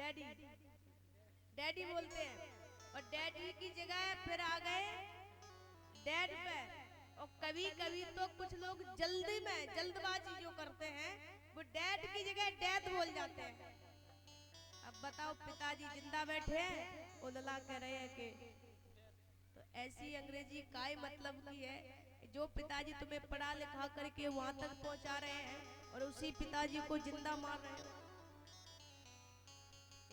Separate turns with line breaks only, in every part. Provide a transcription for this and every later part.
Daddy daddy बोलते हैं, और डैडी की जगह फिर आ गए डैड पे। और कभी कभी तो कुछ लोग जल्दी में जल्दबाजी जो करते हैं वो डैड की जगह डैड बोल जाते हैं। अब बताओ, पिताजी जिंदा बैठे हैं, उलला कह रहे हैं कि तो ऐसी अंग्रेजी काय मतलब की है? जो पिताजी तुम्हें पढ़ा लिखा करके वहां तक पहुंचा रहे हैं और उसी पिताजी को जिंदा मार रहे हो।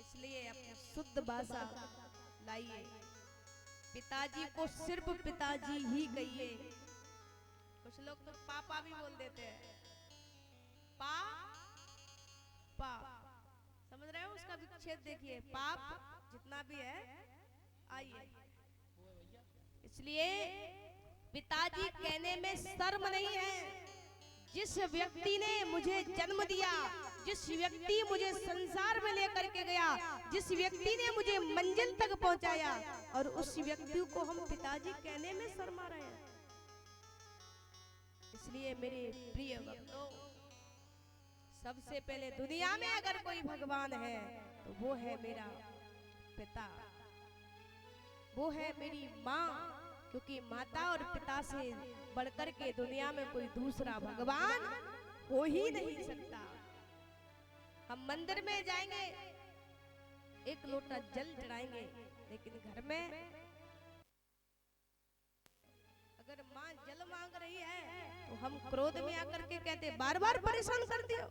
इसलिए अपनी शुद्ध भाषा लाइए, पिताजी को सिर्फ पिताजी ही कहिए। कुछ लोग तो पापा भी बोल देते हैं, पा पा, समझ रहे हो? उसका विच्छेद देखिए, पाप जितना भी है। आइए, इसलिए पिताजी कहने में शर्म नहीं है। जिस व्यक्ति ने मुझे जन्म दिया, जिस व्यक्ति मुझे संसार में लेकर के गया, जिस व्यक्ति ने मुझे मंजिल तक पहुंचाया, और उस व्यक्ति को हम पिताजी कहने में शर्मा रहे हैं। इसलिए मेरे प्रिय भक्तों, सबसे पहले दुनिया में अगर कोई भगवान है तो वो है मेरा पिता, वो है मेरी माँ, क्योंकि माता और पिता से बढ़कर के दुनिया में कोई दूसरा भगवान हो ही नहीं सकता। हम मंदिर में जाएंगे, एक लोटा जल चढ़ाएंगे, लेकिन घर में अगर माँ जल मांग रही है तो हम क्रोध में आकर के कहते बार बार परेशान कर दियो,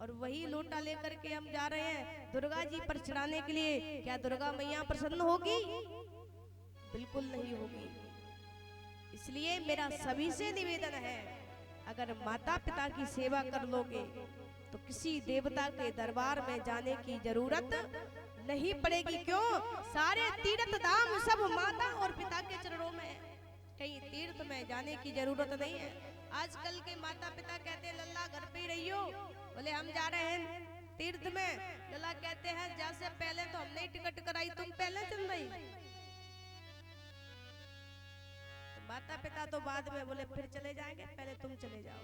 और वही लोटा लेकर के हम जा रहे हैं दुर्गा जी पर चढ़ाने के लिए। क्या दुर्गा मैया प्रसन्न होगी? बिल्कुल नहीं होगी। इसलिए मेरा सभी से निवेदन है, अगर माता पिता की सेवा कर लोगे तो किसी देवता के दरबार में जाने की जरूरत नहीं पड़ेगी। क्यों? सारे तीर्थ धाम सब माता और पिता के चरणों में है, कहीं तीर्थ में जाने की जरूरत नहीं है। आजकल के माता पिता कहते हैं लल्ला घर पे ही रहियो, बोले हम जा रहे हैं तीर्थ में। लल्ला कहते हैं जैसे पहले तो हमने टिकट कराई, तुम पहले चल रही। माता पिता तो बाद में बोले फिर चले जाएंगे, पहले तुम चले जाओ।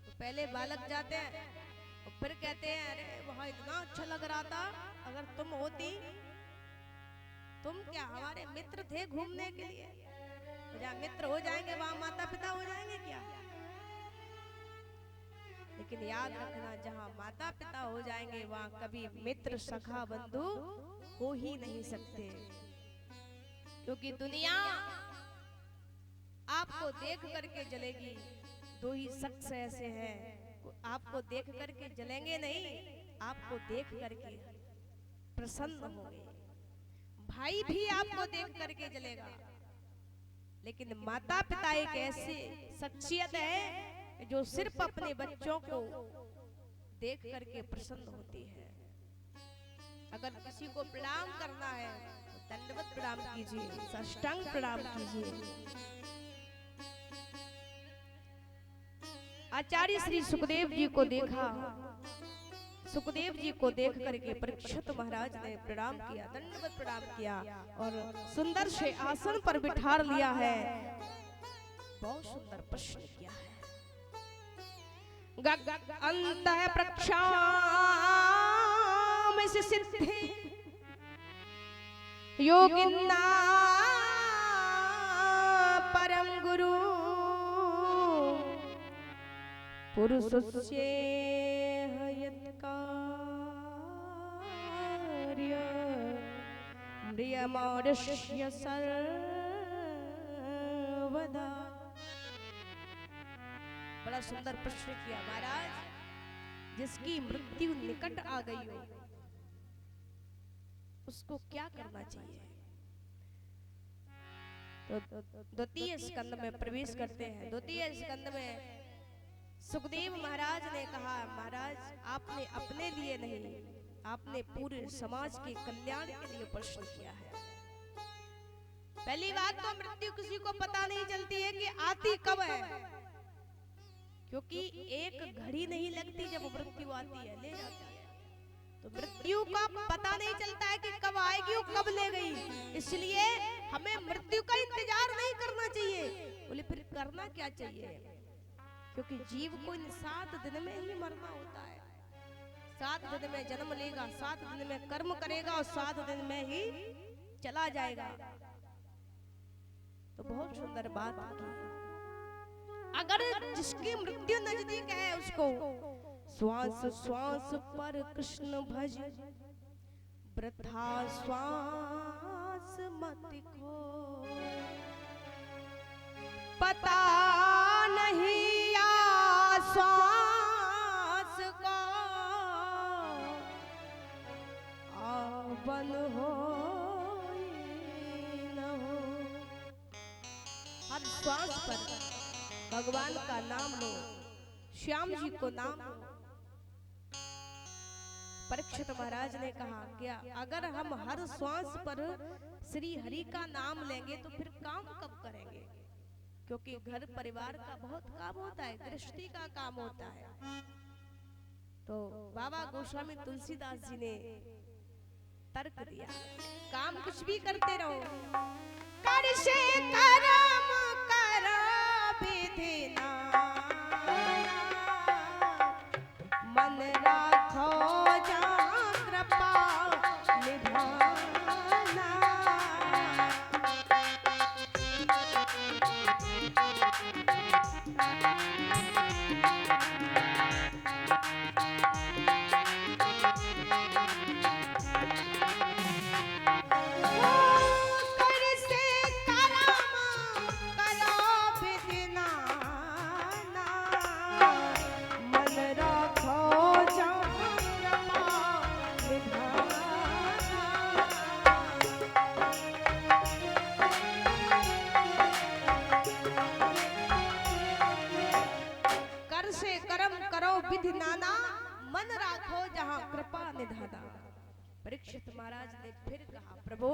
तो पहले बालक जाते हैं और फिर कहते हैं अरे वहां इतना अच्छा लग रहा था, अगर तुम होती। तुम क्या हमारे मित्र थे घूमने के लिए? जहाँ मित्र हो जाएंगे वहां माता पिता हो जाएंगे क्या? लेकिन याद रखना, जहाँ माता पिता हो जाएंगे वहां कभी मित्र सखा बंधु हो ही नहीं सकते। क्योंकि दुनिया आपको देख करके जलेगी। दो ही शख्स ऐसे हैं, आपको देख करके जलेंगे नहीं, आपको देख करके प्रसन्न होंगे। भाई भी आपको देख करके जलेगा, लेकिन माता पिता एक ऐसी शख्सियत है जो सिर्फ अपने बच्चों को देख करके प्रसन्न होती है। अगर किसी को प्रणाम करना है तो दंडवत प्रणाम कीजिए, साष्टांग प्रणाम कीजिए। आचार्य श्री सुखदेव जी को देखा, सुखदेव जी को देख करके परीक्षित महाराज ने प्रणाम किया, दंडवत प्रणाम किया और सुंदर से आसन पर बिठा लिया है। बहुत सुंदर प्रश्न किया है। अंत प्रक्षाम से सिद्धे योगिन्ना परम गुरु पुरुषस्य कार्य म्रियमाणस्य सर्वदा। बड़ा सुंदर प्रश्न किया महाराज। जिसकी मृत्यु निकट आ गई हो उसको क्या करना चाहिए? तो द्वितीय स्कंद में प्रवेश करते हैं। द्वितीय स्कंद में सुखदेव महाराज ने कहा, महाराज आपने अपने लिए नहीं, आपने पूरे समाज के कल्याण के लिए प्रश्न किया है। पहली बात तो मृत्यु किसी को पता नहीं चलती है कि आती कब है, क्योंकि एक घड़ी नहीं लगती जब मृत्यु आती है, ले जाती है। तो मृत्यु का पता नहीं चलता है कि कब आएगी और कब ले गई। इसलिए हमें मृत्यु का इंतजार नहीं करना चाहिए। बोले फिर करना क्या चाहिए? क्योंकि जीव को इन 7 दिन में ही मरना होता है। 7 दिन में जन्म लेगा, 7 दिन में कर्म करेगा और 7 दिन में ही चला जाएगा। तो बहुत सुंदर बात की। अगर जिसकी मृत्यु नजदीक है उसको श्वास श्वास पर कृष्ण भज, वृथा श्वास मत खो। पता नहीं या श्वास का आवन हो न हो। हर श्वास पर भगवान का नाम लो, श्याम जी को नाम लो। परीक्षित महाराज ने कहा क्या अगर हम हर श्वास पर श्री हरि का नाम लेंगे तो फिर काम कब करेंगे? क्योंकि घर परिवार का बहुत काम होता है, गृहस्थी का काम होता है। तो बाबा गोस्वामी तुलसीदास जी ने तर्क दिया, काम कुछ भी करते रहो, कर से कर्म करो विधि नाना, मन राखो जहाँ कृपा निधाना। विधि नाना, मन राखो जहाँ कृपा निधाना। परीक्षित महाराज ने फिर कहा, प्रभु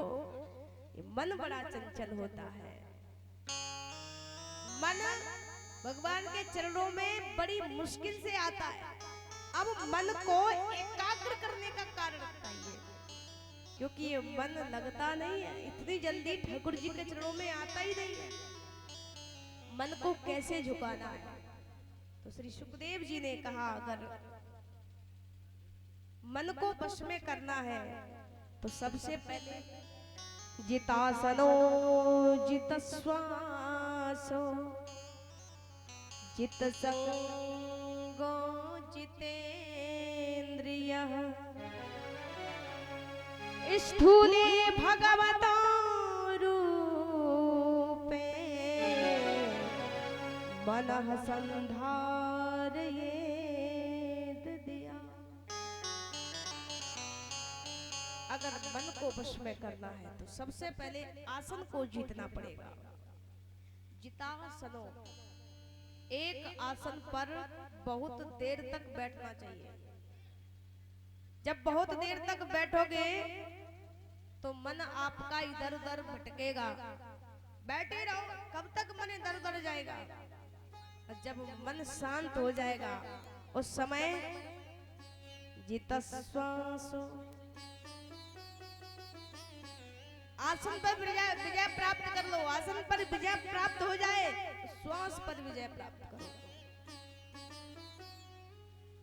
ये मन बड़ा चंचल होता है। मन भगवान के चरणों में बड़ी मुश्किल से आता है। अब मन को एकाग्र करने का कारण बताइए, क्योंकि ये मन लगता नहीं है, इतनी जल्दी ठाकुर जी के चरणों में आता ही नहीं है। मन को कैसे झुकाना है? तो श्री सुखदेव जी ने कहा अगर मन को वश में करना है तो सबसे पहले जितासनो जित श्वासो जित संगो जितेन्द्रियः स्थूले भगवतो रूपे मनः संधारयेत् दिया। अगर मन को वश में करना है तो सबसे पहले आसन को जीतना पड़ेगा। जितासनो, एक आसन पर बहुत देर तक बैठना चाहिए। जब बहुत देर तक बैठोगे तो मन आपका इधर उधर भटकेगा। बैठे रहो, कब तक मन इधर उधर जाएगा? जब मन शांत हो जाएगा उस समय जितश्वासो, आसन पर विजय प्राप्त कर लो। आसन पर विजय प्राप्त हो जाए तो श्वास पर विजय प्राप्त करो।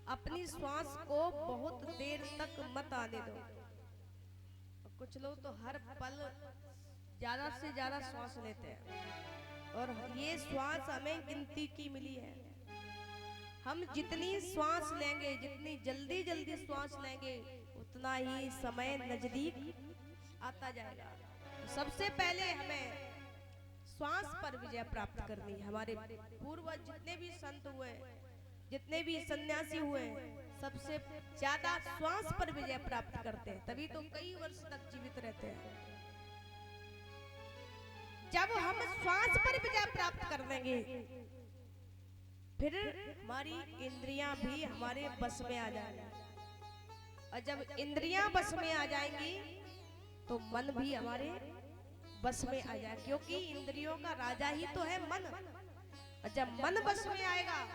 अपनी श्वास को बहुत देर तक मत आने दो। कुछ लोग तो हर पल ज्यादा से ज्यादा श्वास लेते हैं और ये श्वास हमें गिनती की मिली है। हम जितनी श्वास लेंगे, जितनी जल्दी जल्दी श्वास लेंगे, उतना ही समय नजदीक आता जाएगा। सबसे पहले हमें श्वास पर विजय प्राप्त करनी है। हमारे पूर्वज जितने भी संत हुए, जितने भी सन्यासी हुए, सबसे ज्यादा श्वास पर विजय प्राप्त करते हैं, तभी तो कई वर्ष तक जीवित रहते हैं। जब हम श्वास पर विजय प्राप्त कर लेंगे फिर हमारी इंद्रियां भी हमारे बस में आ जाएंगी, और जब इंद्रियां बस में आ जाएंगी तो मन भी हमारे बस में आ जाए, क्योंकि इंद्रियों का राजा ही तो है मन। और जब मन बस में आएगा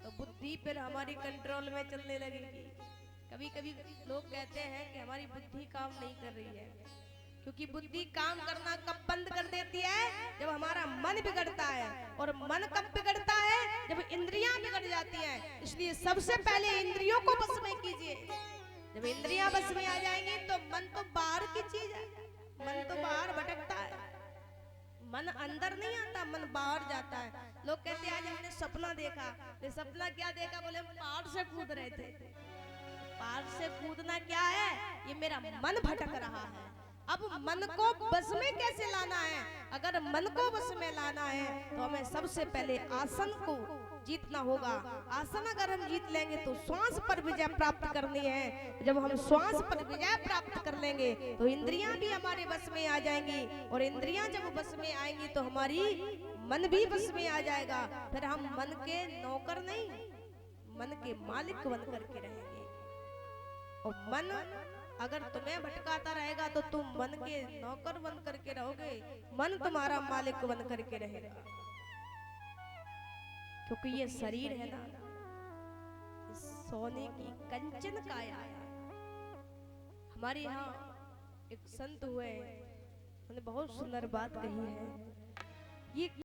तो बुद्धि फिर हमारी कंट्रोल में चलने लगेगी। कभी कभी लोग कहते हैं कि हमारी बुद्धि काम नहीं कर रही है, क्योंकि बुद्धि काम करना कब बंद कर देती है? जब हमारा मन बिगड़ता है। और मन कब बिगड़ता है? जब इंद्रियां बिगड़ जाती हैं। इसलिए सबसे पहले इंद्रियों को बस में कीजिए। जब इंद्रियां बस में आ जाएंगी तो मन तो बाहर की चीज है, मन तो बाहर भटकता है, मन अंदर नहीं आता, मन बाहर जाता है। लोग कहते हैं आज हमने सपना देखा, ये सपना क्या देखा, बोले हम पहाड़ से कूद रहे थे। पहाड़ से कूदना क्या है, ये मेरा मन भटक रहा है। अब मन को बस में कैसे लाना है, अगर मन को बस में लाना है तो हमें सबसे पहले आसन को जीतना होगा। आसन अगर हम जीत लेंगे तो श्वास पर विजय प्राप्त करनी है। जब हम श्वास पर विजय प्राप्त कर लेंगे तो इंद्रियां भी हमारे बस में आ जाएंगी, और इंद्रियां जब बस में आएंगी तो हमारी मन भी बस में आ जाएगा। फिर हम मन के नौकर नहीं, मन के मालिक बन करके रहेंगे। और मन अगर तुम्हें भटकाता रहेगा तो तुम मन के नौकर बन करके रहोगे, मन तुम्हारा मालिक बन करके रहेगा। क्योंकि ये शरीर है ना, सोने की कंचन काया है। हमारे यहाँ एक संत हुए, उन्होंने बहुत सुंदर बात कही है, ये